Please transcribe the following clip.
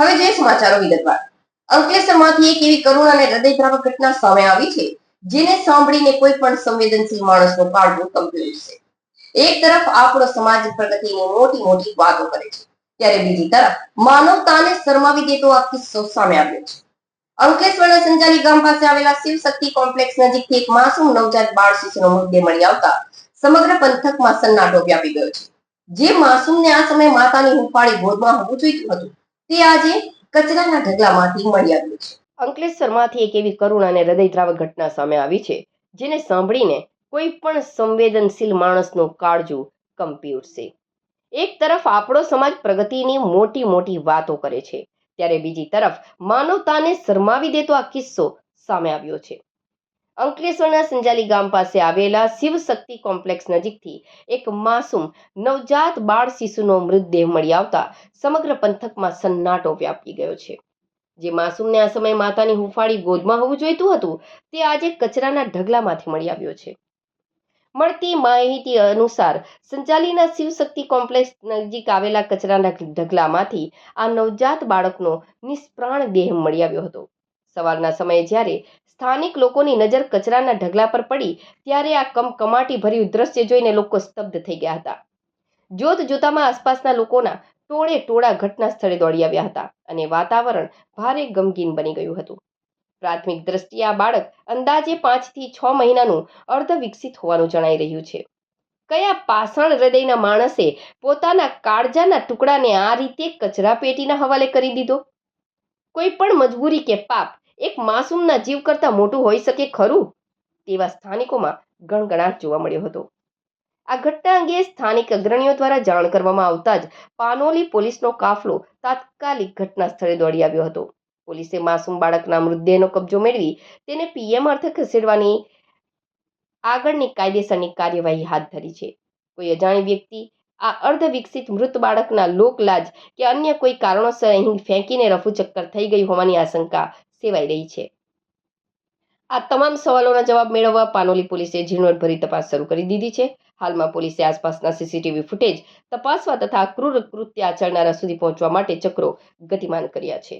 હવે જે સમાચારો વિગતવાર અંકલેશ્વરમાંથી એક એવી કરુણ અને હૃદયદ્રાવક ઘટના સામે આવી છે જેને સાંભળીને કોઈ પણ સંવેદનશીલ માણસનું કાળજું કંપી ઉઠશે. એક તરફ આપણો સમાજ પ્રગતિની મોટી મોટી વાતો કરે છે, ત્યારે બીજી તરફ માનવતાને શરમાવી દેતો આ કિસ્સો સામે આવ્યો છે. અંકલેશ્વરના સંજાલી ગામ પાસે આવેલા શિવશક્તિ કોમ્પ્લેક્સ નજીકથી એક માસૂમ નવજાત બાળ શિશુનો મૃતદેહ મળી આવતા સમગ્ર પંથકમાં સન્નાટો વ્યાપી ગયો છે. જે માસૂમને આ સમયે માતાની હુંફાળી ગોદમાં હોવું જોઈતું હતું, તે આજે કચરાના ઢગલામાંથી મળી આવ્યું છે. અંકલેશ્વરમાંથી એક એવી કરુણ અને હૃદયદ્રાવક ઘટના સામે આવી છે જેને સાંભળીને કોઈ પણ સંવેદનશીલ માણસનું કાળજું કંપી ઉઠશે. એક તરફ આપણો સમાજ પ્રગતિની મોટી મોટી વાતો કરે છે, ત્યારે બીજી તરફ માનવતાને શરમાવી દેતો આ કિસ્સો સામે આવ્યો છે. અંકલેશ્વરના સંજાલી ગામ પાસે આવેલા શિવશક્તિ કોમ્પ્લેક્સ નજીકથી એક માસૂમ નવજાત બાળ શિશુનો મૃતદેહ મળી આવતા સમગ્ર પંથકમાં સન્નાટો વ્યાપી ગયો છે. જે માસૂમને આ સમયે માતાની હુંફાળી ગોદમાં હોવું જોઈતું હતું, તે આજે કચરાના ઢગલામાંથી મળી આવ્યો છે. મળતી માહિતી અનુસાર સંચાલીના શિવશક્તિ કોમ્પ્લેક્સ નજીક આવેલા કચરાના ઢગલામાંથી આ નવજાત બાળકનો નિષ્પ્રાણ દેહ મળી આવ્યો હતો. સવારના સમયે જ્યારે સ્થાનિક લોકોની નજર કચરાના ઢગલા પર પડી, ત્યારે આ કમકમાટી ભર્યું દ્રશ્ય જોઈને લોકો સ્તબ્ધ થઈ ગયા હતા. જોત જોતામાં આસપાસના લોકોના ટોળે ટોળા ઘટના સ્થળે દોડી આવ્યા હતા અને વાતાવરણ ભારે ગમગીન બની ગયું હતું. પ્રાથમિક દ્રષ્ટિએ આ બાળક અંદાજે 5 થી 6 મહિનાનું અર્ધ વિકસિત હોવાનું જણાઈ રહ્યું છે. કયા પાષાણ હૃદયના માણસે પોતાના કાળજાના ટુકડાને આ રીતે કચરા પેટીના હવાલે કરી દીધો? કોઈ પણ મજબૂરી કે પાપ એક માસૂમના જીવ કરતાં મોટું હોઈ શકે ખરું? તેવા સ્થાનિકોમાં ગણગણાટ જોવા મળ્યો હતો. આ ઘટના અંગે સ્થાનિક અગ્રણીઓ દ્વારા જાણ કરવામાં આવતા જ પાનોલી પોલીસનો કાફલો તાત્કાલિક ઘટના સ્થળે દોડી આવ્યો હતો. પોલીસે માસૂમ બાળકના મૃતદેહનો કબજો મેળવી તેને પીએમ અર્થે ખસેડવાની આગળની કાયદેસરની કાર્યવાહી હાથ ધરી છે. કોઈ અજાણી વ્યક્તિ આ અર્ધ વિકસિત મૃત બાળકના લોકલાજ કે અન્ય કોઈ કારણોસર અહીં ફેંકીને રફુચક્કર થઈ ગઈ હોવાની આશંકા સેવાઈ રહી છે. આ તમામ સવાલોના જવાબ મેળવવા પાનોલી પોલીસે ઝીણવટભરી તપાસ શરૂ કરી દીધી છે. હાલમાં પોલીસે આસપાસના સીસીટીવી ફૂટેજ તપાસવા તથા ક્રૂર કૃત્ય આચરનારા સુધી પહોંચવા માટે ચક્રો ગતિમાન કર્યા છે.